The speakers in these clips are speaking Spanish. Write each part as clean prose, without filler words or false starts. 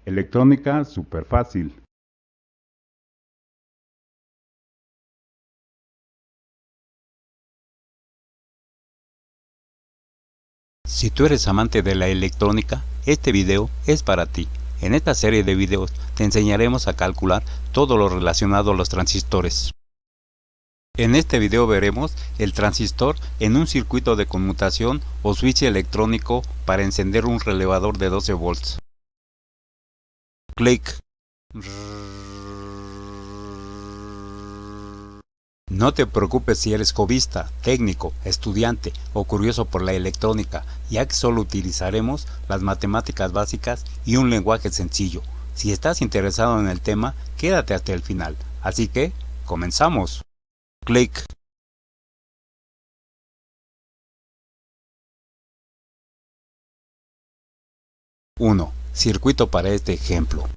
Electrónica súper fácil. Si tú eres amante de la electrónica, este video es para ti. En esta serie de videos te enseñaremos a calcular todo lo relacionado a los transistores. En este video veremos el transistor en un circuito de conmutación o switch electrónico para encender un relevador de 12 volts. Clic. No te preocupes si eres hobbyista, técnico, estudiante o curioso por la electrónica, ya que solo utilizaremos las matemáticas básicas y un lenguaje sencillo. Si estás interesado en el tema, quédate hasta el final. Así que, comenzamos. Clic. Circuito para este ejemplo.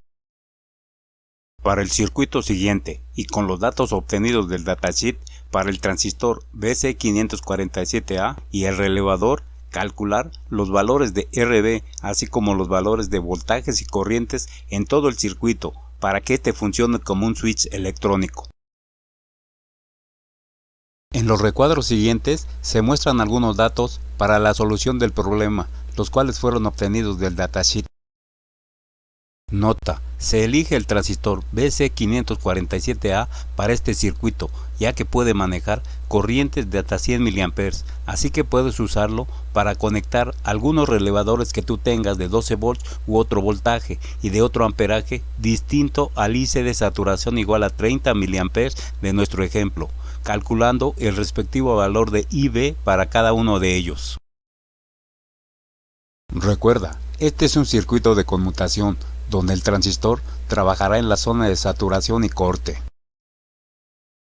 Para el circuito siguiente y con los datos obtenidos del datasheet para el transistor BC547A y el relevador, calcular los valores de RB así como los valores de voltajes y corrientes en todo el circuito para que este funcione como un switch electrónico. En los recuadros siguientes se muestran algunos datos para la solución del problema, los cuales fueron obtenidos del datasheet. Nota: se elige el transistor BC547A para este circuito, ya que puede manejar corrientes de hasta 100 mA, así que puedes usarlo para conectar algunos relevadores que tú tengas de 12 volts u otro voltaje y de otro amperaje distinto al IC de saturación igual a 30 mA de nuestro ejemplo, calculando el respectivo valor de IB para cada uno de ellos. Recuerda, este es un circuito de conmutación, donde el transistor trabajará en la zona de saturación y corte.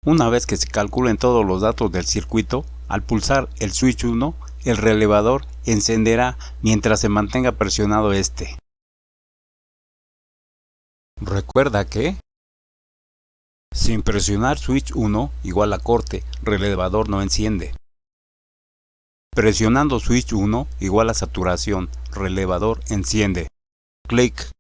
Una vez que se calculen todos los datos del circuito, al pulsar el switch 1, el relevador encenderá mientras se mantenga presionado este. Recuerda que, sin presionar switch 1 igual a corte, relevador no enciende. Presionando switch 1 igual a saturación, relevador enciende. Clic.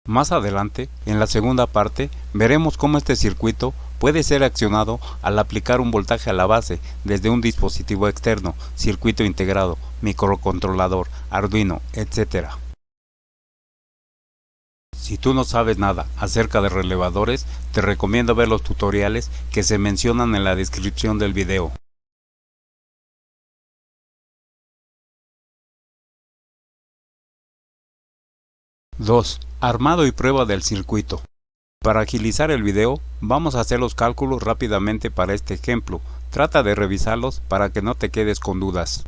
Más adelante, en la segunda parte, veremos cómo este circuito puede ser accionado al aplicar un voltaje a la base desde un dispositivo externo, circuito integrado, microcontrolador, Arduino, etc. Si tú no sabes nada acerca de relevadores, te recomiendo ver los tutoriales que se mencionan en la descripción del video. Armado y prueba del circuito. Para agilizar el video, vamos a hacer los cálculos rápidamente para este ejemplo. Trata de revisarlos para que no te quedes con dudas.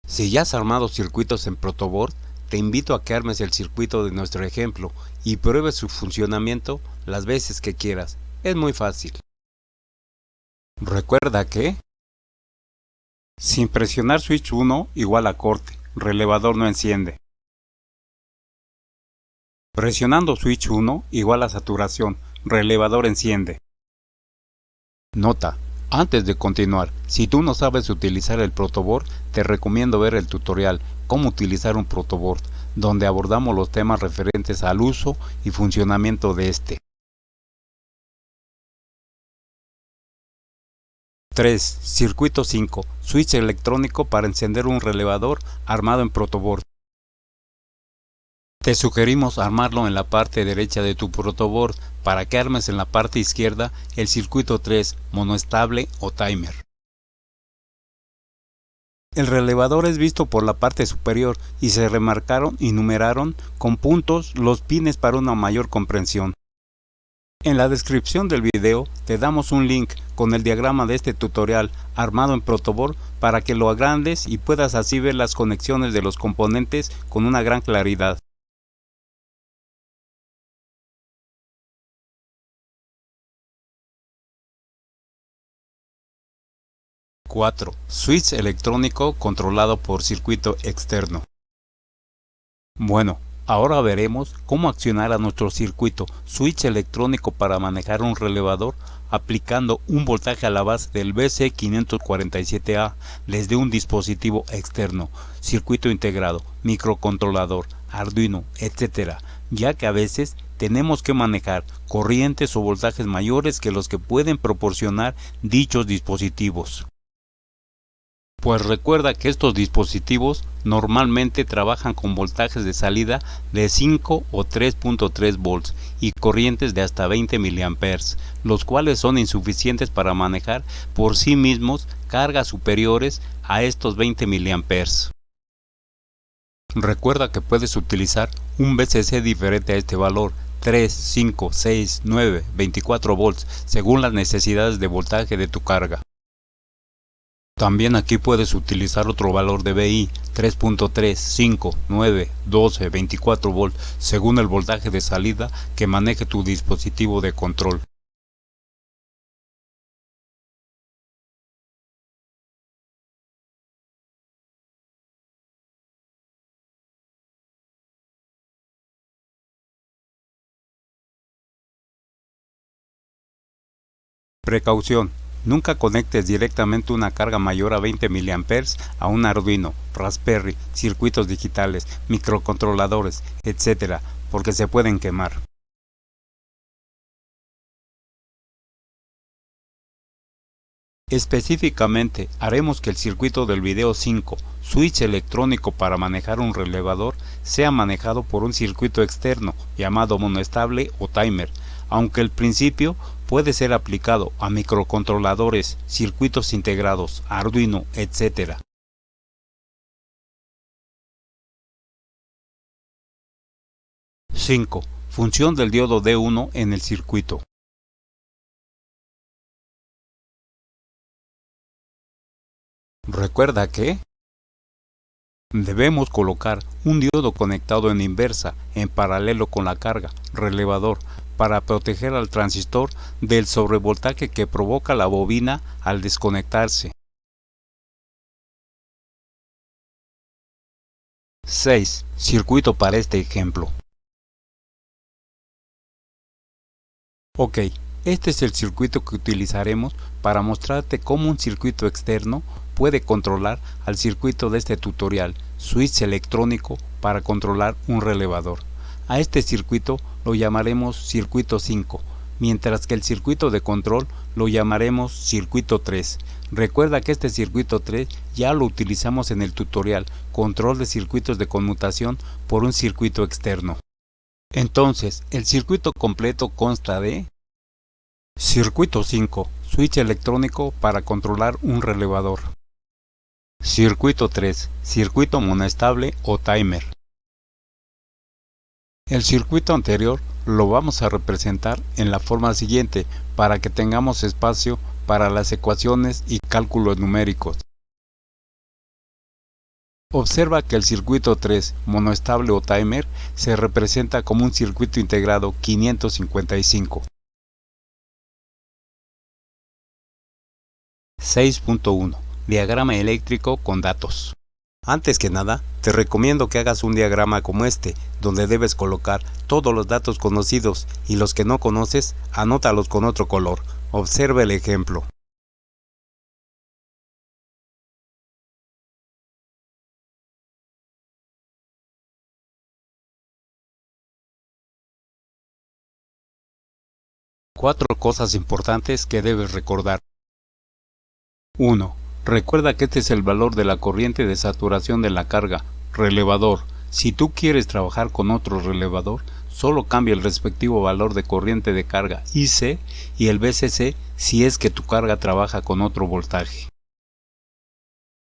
Si ya has armado circuitos en protoboard, te invito a que armes el circuito de nuestro ejemplo y pruebes su funcionamiento las veces que quieras. Es muy fácil. Recuerda que, sin presionar switch 1 igual a corte, relevador no enciende. Presionando switch 1 igual a saturación, relevador enciende. Nota: antes de continuar, si tú no sabes utilizar el protoboard, te recomiendo ver el tutorial Cómo utilizar un protoboard, donde abordamos los temas referentes al uso y funcionamiento de este. 3. Circuito 5. Switch electrónico para encender un relevador armado en protoboard. Te sugerimos armarlo en la parte derecha de tu protoboard para que armes en la parte izquierda el circuito 3, monoestable o timer. El relevador es visto por la parte superior y se remarcaron y numeraron con puntos los pines para una mayor comprensión. En la descripción del video te damos un link con el diagrama de este tutorial armado en Protoboard para que lo agrandes y puedas así ver las conexiones de los componentes con una gran claridad. ¡4! Switch electrónico controlado por circuito externo. Bueno, ahora veremos cómo accionar a nuestro circuito switch electrónico para manejar un relevador aplicando un voltaje a la base del BC547A desde un dispositivo externo, circuito integrado, microcontrolador, Arduino, etc., ya que a veces tenemos que manejar corrientes o voltajes mayores que los que pueden proporcionar dichos dispositivos. Pues recuerda que estos dispositivos normalmente trabajan con voltajes de salida de 5 o 3.3 volts y corrientes de hasta 20 mA, los cuales son insuficientes para manejar por sí mismos cargas superiores a estos 20 mA. Recuerda que puedes utilizar un VCC diferente a este valor, 3, 5, 6, 9, 24 volts, según las necesidades de voltaje de tu carga. También aquí puedes utilizar otro valor de VI, 3.3, 5, 9, 12, 24 volts, según el voltaje de salida que maneje tu dispositivo de control. Precaución. Nunca conectes directamente una carga mayor a 20 mA a un Arduino, Raspberry, circuitos digitales, microcontroladores, etc., porque se pueden quemar. Específicamente, haremos que el circuito del video 5, switch electrónico para manejar un relevador, sea manejado por un circuito externo llamado monoestable o timer, aunque el principio puede ser aplicado a microcontroladores, circuitos integrados, Arduino, etc. ℵ Función del diodo D1 en el circuito. Recuerda que debemos colocar un diodo conectado en inversa en paralelo con la carga, relevador, para proteger al transistor del sobrevoltaje que provoca la bobina al desconectarse. 6. Circuito para este ejemplo. Ok, este es el circuito que utilizaremos para mostrarte cómo un circuito externo puede controlar al circuito de este tutorial, switch electrónico para controlar un relevador. A este circuito lo llamaremos circuito 5, mientras que el circuito de control lo llamaremos circuito 3. Recuerda que este circuito 3 ya lo utilizamos en el tutorial control de circuitos de conmutación por un circuito externo. Entonces, el circuito completo consta de circuito 5, switch electrónico para controlar un relevador. Circuito 3, circuito monoestable o timer. El circuito anterior lo vamos a representar en la forma siguiente para que tengamos espacio para las ecuaciones y cálculos numéricos. Observa que el circuito 3 monoestable o timer se representa como un circuito integrado 555. 6.1 Diagrama eléctrico con datos. Antes que nada, te recomiendo que hagas un diagrama como este, donde debes colocar todos los datos conocidos y los que no conoces, anótalos con otro color. Observa el ejemplo. Cuatro cosas importantes que debes recordar. 1. Recuerda que este es el valor de la corriente de saturación de la carga, relevador. Si tú quieres trabajar con otro relevador, solo cambia el respectivo valor de corriente de carga IC y el VCC si es que tu carga trabaja con otro voltaje.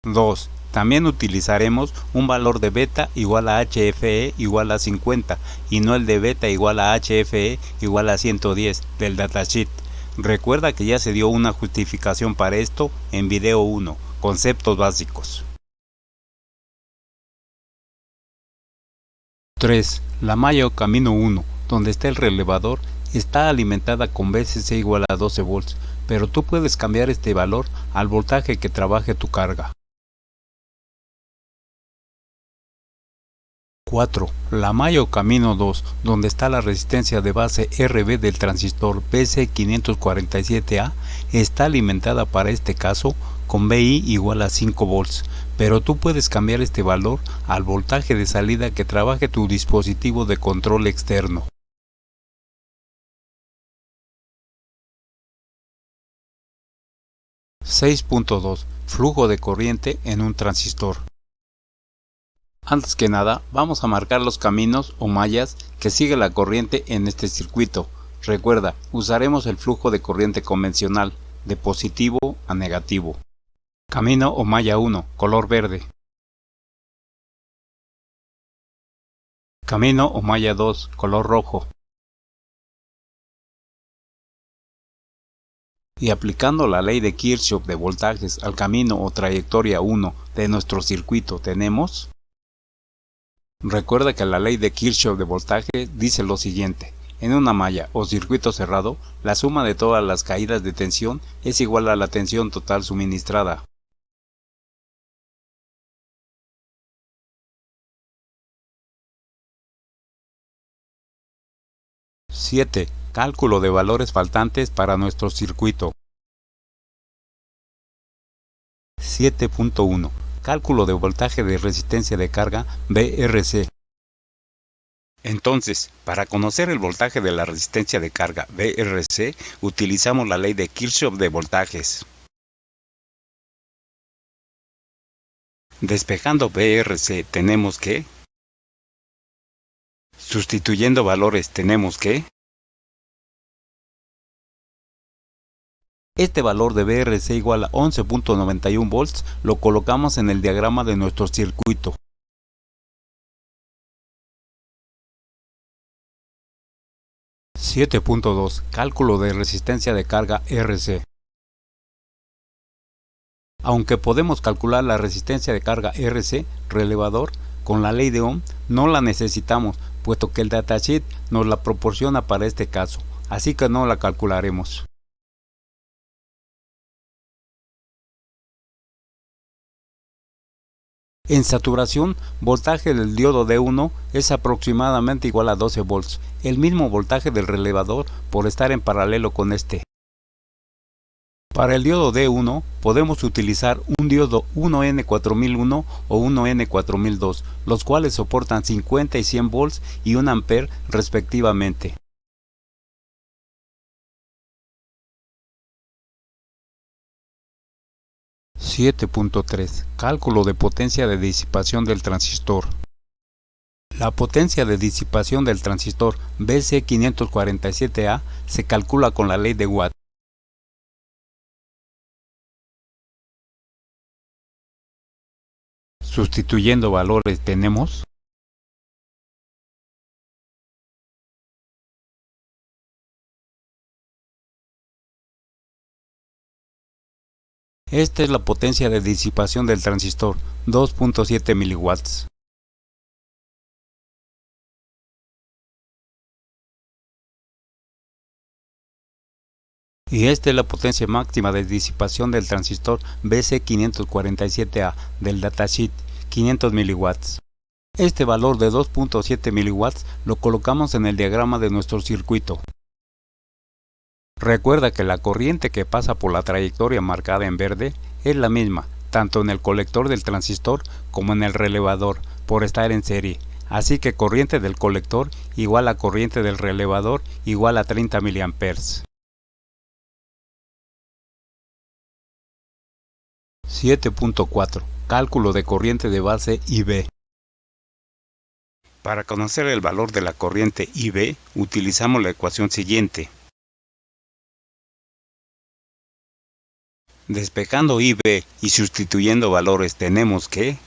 2. También utilizaremos un valor de beta igual a HFE igual a 50 y no el de beta igual a HFE igual a 110 del datasheet. Recuerda que ya se dio una justificación para esto en video 1, conceptos básicos. 3. La malla o camino 1, donde está el relevador, está alimentada con VCC igual a 12 volts, pero tú puedes cambiar este valor al voltaje que trabaje tu carga. 4. La malla o camino 2, donde está la resistencia de base RB del transistor BC547A, está alimentada para este caso con VI igual a 5 volts, pero tú puedes cambiar este valor al voltaje de salida que trabaje tu dispositivo de control externo. 6.2. Flujo de corriente en un transistor. Antes que nada, vamos a marcar los caminos o mallas que sigue la corriente en este circuito. Recuerda, usaremos el flujo de corriente convencional, de positivo a negativo. Camino o malla 1, color verde. Camino o malla 2, color rojo. Y aplicando la ley de Kirchhoff de voltajes al camino o trayectoria 1 de nuestro circuito tenemos... Recuerda que la ley de Kirchhoff de voltaje dice lo siguiente: en una malla o circuito cerrado, la suma de todas las caídas de tensión es igual a la tensión total suministrada. (7) Cálculo de valores faltantes para nuestro circuito. 7.1 Cálculo de voltaje de resistencia de carga VRC. Entonces, para conocer el voltaje de la resistencia de carga VRC, utilizamos la ley de Kirchhoff de voltajes. Despejando VRC tenemos que... Sustituyendo valores tenemos que... Este valor de VRC igual a 11.91 volts lo colocamos en el diagrama de nuestro circuito. (7.2) Cálculo de resistencia de carga RC. Aunque podemos calcular la resistencia de carga RC, relevador, con la ley de Ohm, no la necesitamos, puesto que el datasheet nos la proporciona para este caso, así que no la calcularemos. En saturación, voltaje del diodo D1 es aproximadamente igual a 12 volts, el mismo voltaje del relevador por estar en paralelo con este. Para el diodo D1 podemos utilizar un diodo 1N4001 o 1N4002, los cuales soportan 50 y 100 volts y 1 ampere respectivamente. (7.3) Cálculo de potencia de disipación del transistor. La potencia de disipación del transistor BC547A se calcula con la ley de Watt. Sustituyendo valores tenemos... Esta es la potencia de disipación del transistor, 2.7 miliwatts. Y esta es la potencia máxima de disipación del transistor BC547A del datasheet, 500 miliwatts. Este valor de 2.7 miliwatts lo colocamos en el diagrama de nuestro circuito. Recuerda que la corriente que pasa por la trayectoria marcada en verde es la misma, tanto en el colector del transistor como en el relevador, por estar en serie. Así que corriente del colector igual a corriente del relevador igual a 30 mA. 7.4 Cálculo de corriente de base IB. Para conocer el valor de la corriente IB, utilizamos la ecuación siguiente. Despejando IB y sustituyendo valores tenemos que...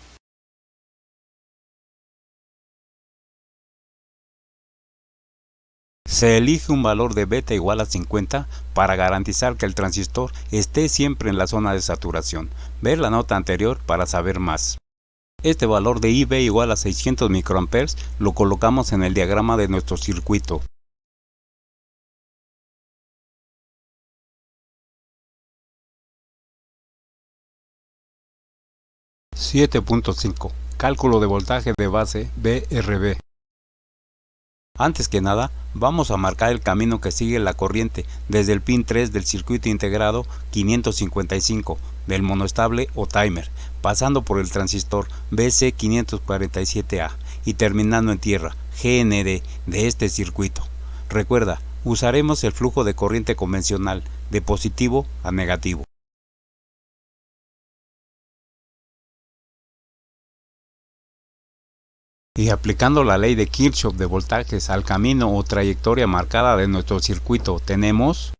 Se elige un valor de beta igual a 50 para garantizar que el transistor esté siempre en la zona de saturación. Ver la nota anterior para saber más. Este valor de IB igual a 600 microamperes lo colocamos en el diagrama de nuestro circuito. (7.5) Cálculo de voltaje de base VRB. Antes que nada, vamos a marcar el camino que sigue la corriente desde el pin 3 del circuito integrado 555 del monoestable o timer, pasando por el transistor BC547A y terminando en tierra GND de este circuito. Recuerda, usaremos el flujo de corriente convencional de positivo a negativo. Y aplicando la ley de Kirchhoff de voltajes al camino o trayectoria marcada de nuestro circuito, tenemos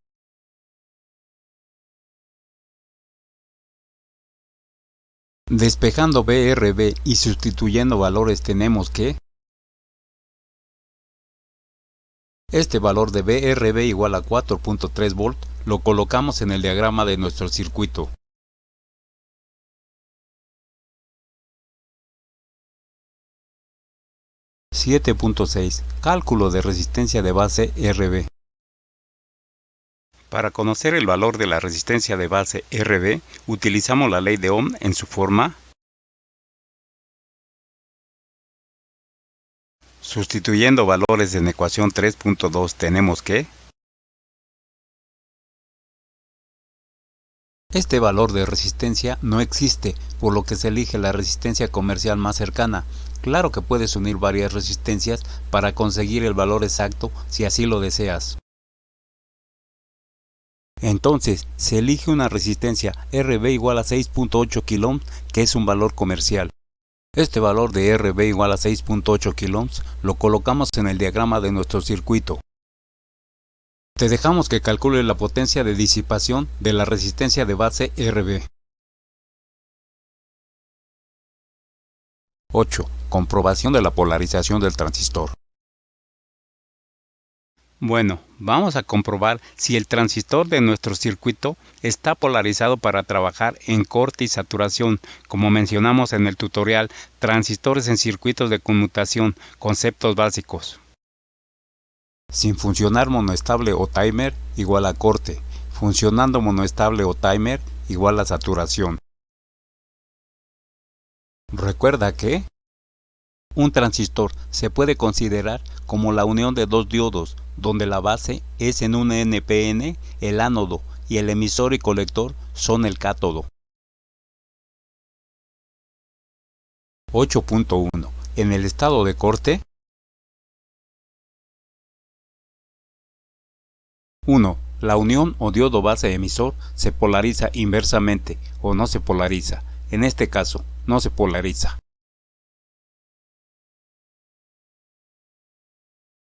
despejando VRB y sustituyendo valores, tenemos que este valor de VRB igual a 4.3 volt lo colocamos en el diagrama de nuestro circuito. (7.6) Cálculo de resistencia de base RB. Para conocer el valor de la resistencia de base RB, utilizamos la ley de Ohm en su forma. Sustituyendo valores en ecuación 3.2 tenemos que este valor de resistencia no existe, por lo que se elige la resistencia comercial más cercana. Claro que puedes unir varias resistencias para conseguir el valor exacto si así lo deseas. Entonces, se elige una resistencia RB igual a 6.8 kΩ, que es un valor comercial. Este valor de RB igual a 6.8 kΩ lo colocamos en el diagrama de nuestro circuito. Te dejamos que calcule la potencia de disipación de la resistencia de base RB. 8. Comprobación de la polarización del transistor. Bueno, vamos a comprobar si el transistor de nuestro circuito está polarizado para trabajar en corte y saturación, como mencionamos en el tutorial Transistores en circuitos de conmutación, conceptos básicos. Sin funcionar monoestable o timer igual a corte, funcionando monoestable o timer igual a saturación. Recuerda que un transistor se puede considerar como la unión de dos diodos, donde la base es en un NPN el ánodo y el emisor y colector son el cátodo. 8.1. En el estado de corte, 1. La unión o diodo base emisor se polariza inversamente o no se polariza. En este caso, no se polariza.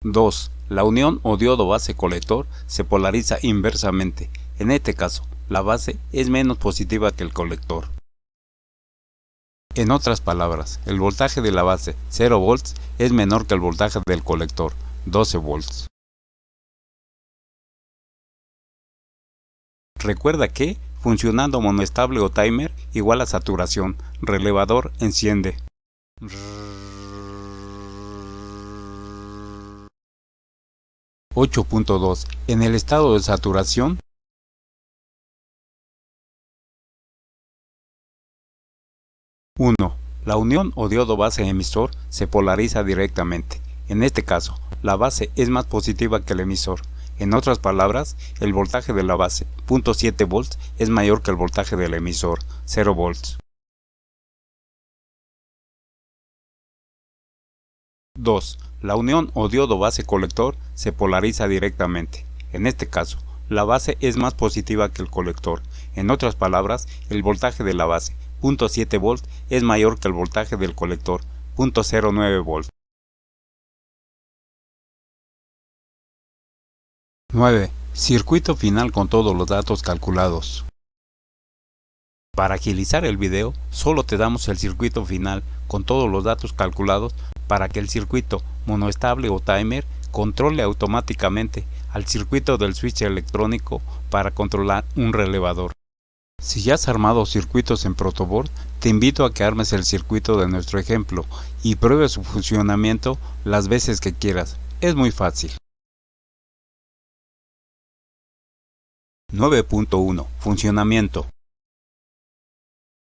2. La unión o diodo base colector se polariza inversamente. En este caso, la base es menos positiva que el colector. En otras palabras, el voltaje de la base 0 volts es menor que el voltaje del colector 12 volts. Recuerda que, funcionando monoestable o timer igual a saturación, relevador enciende. 8.2. En el estado de saturación, 1. La unión o diodo base emisor se polariza directamente. En este caso, la base es más positiva que el emisor. En otras palabras, el voltaje de la base, 0.7 volts, es mayor que el voltaje del emisor, 0 volts. 2. La unión o diodo base colector se polariza directamente. En este caso, la base es más positiva que el colector. En otras palabras, el voltaje de la base, 0.7 volts, es mayor que el voltaje del colector, 0.09 volts. 9. Circuito final con todos los datos calculados. Para agilizar el video, solo te damos el circuito final con todos los datos calculados para que el circuito monoestable o timer controle automáticamente al circuito del switch electrónico para controlar un relevador. Si ya has armado circuitos en protoboard, te invito a que armes el circuito de nuestro ejemplo y pruebes su funcionamiento las veces que quieras. Es muy fácil. 9.1. Funcionamiento.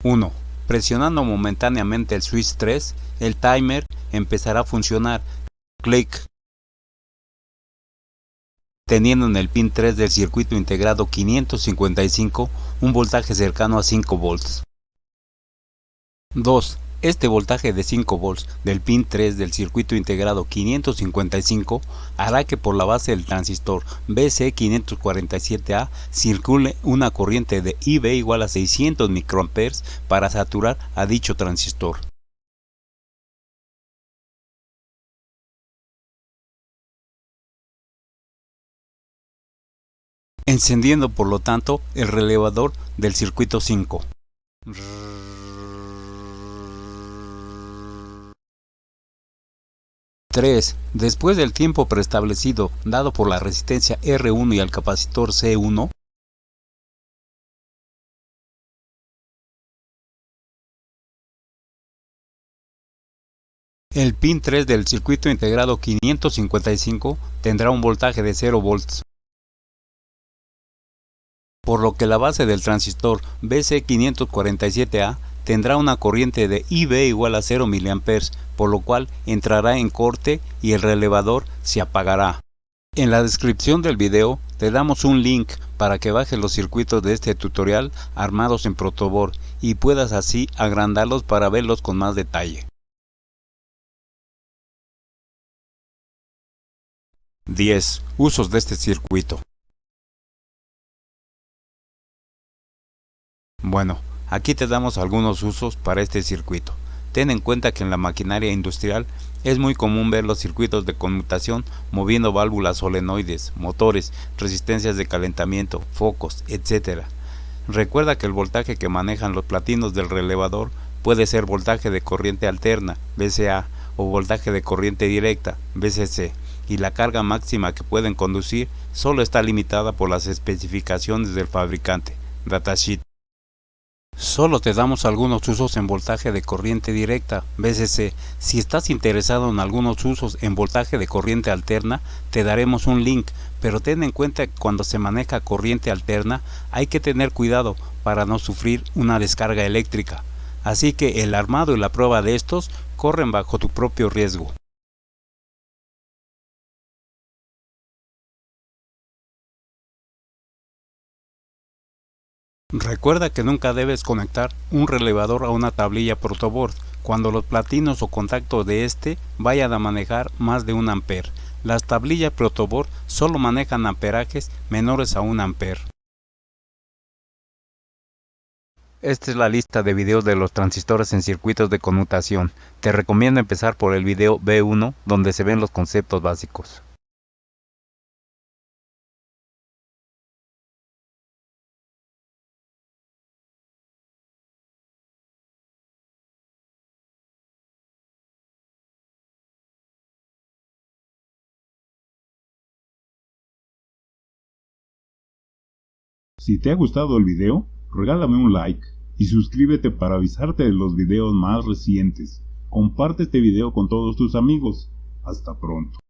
1. Presionando momentáneamente el switch 3, el timer empezará a funcionar. Clic. Teniendo en el pin 3 del circuito integrado 555 un voltaje cercano a 5 volts. 2. Este voltaje de 5 volts del pin 3 del circuito integrado 555 hará que por la base del transistor BC547A circule una corriente de IB igual a 600 microamperes para saturar a dicho transistor. Encendiendo por lo tanto el relevador del circuito 5. 3. Después del tiempo preestablecido dado por la resistencia R1 y el capacitor C1, el pin 3 del circuito integrado 555 tendrá un voltaje de 0 volts. Por lo que la base del transistor BC547A tendrá una corriente de IB igual a 0 mA, por lo cual entrará en corte y el relevador se apagará. En la descripción del video te damos un link para que bajes los circuitos de este tutorial armados en protoboard y puedas así agrandarlos para verlos con más detalle. 10. Usos de este circuito. Bueno, aquí te damos algunos usos para este circuito. Ten en cuenta que en la maquinaria industrial es muy común ver los circuitos de conmutación moviendo válvulas solenoides, motores, resistencias de calentamiento, focos, etc. Recuerda que el voltaje que manejan los platinos del relevador puede ser voltaje de corriente alterna, VCA, o voltaje de corriente directa, VCC, y la carga máxima que pueden conducir solo está limitada por las especificaciones del fabricante, datasheet. Solo te damos algunos usos en voltaje de corriente directa, VCC. Si estás interesado en algunos usos en voltaje de corriente alterna, te daremos un link, pero ten en cuenta que cuando se maneja corriente alterna hay que tener cuidado para no sufrir una descarga eléctrica. Así que el armado y la prueba de estos corren bajo tu propio riesgo. Recuerda que nunca debes conectar un relevador a una tablilla protoboard cuando los platinos o contactos de este vayan a manejar más de 1 ampere. Las tablillas protoboard solo manejan amperajes menores a 1 ampere. Esta es la lista de videos de los transistores en circuitos de conmutación. Te recomiendo empezar por el video B1 donde se ven los conceptos básicos. Si te ha gustado el video, regálame un like y suscríbete para avisarte de los videos más recientes. Comparte este video con todos tus amigos. Hasta pronto.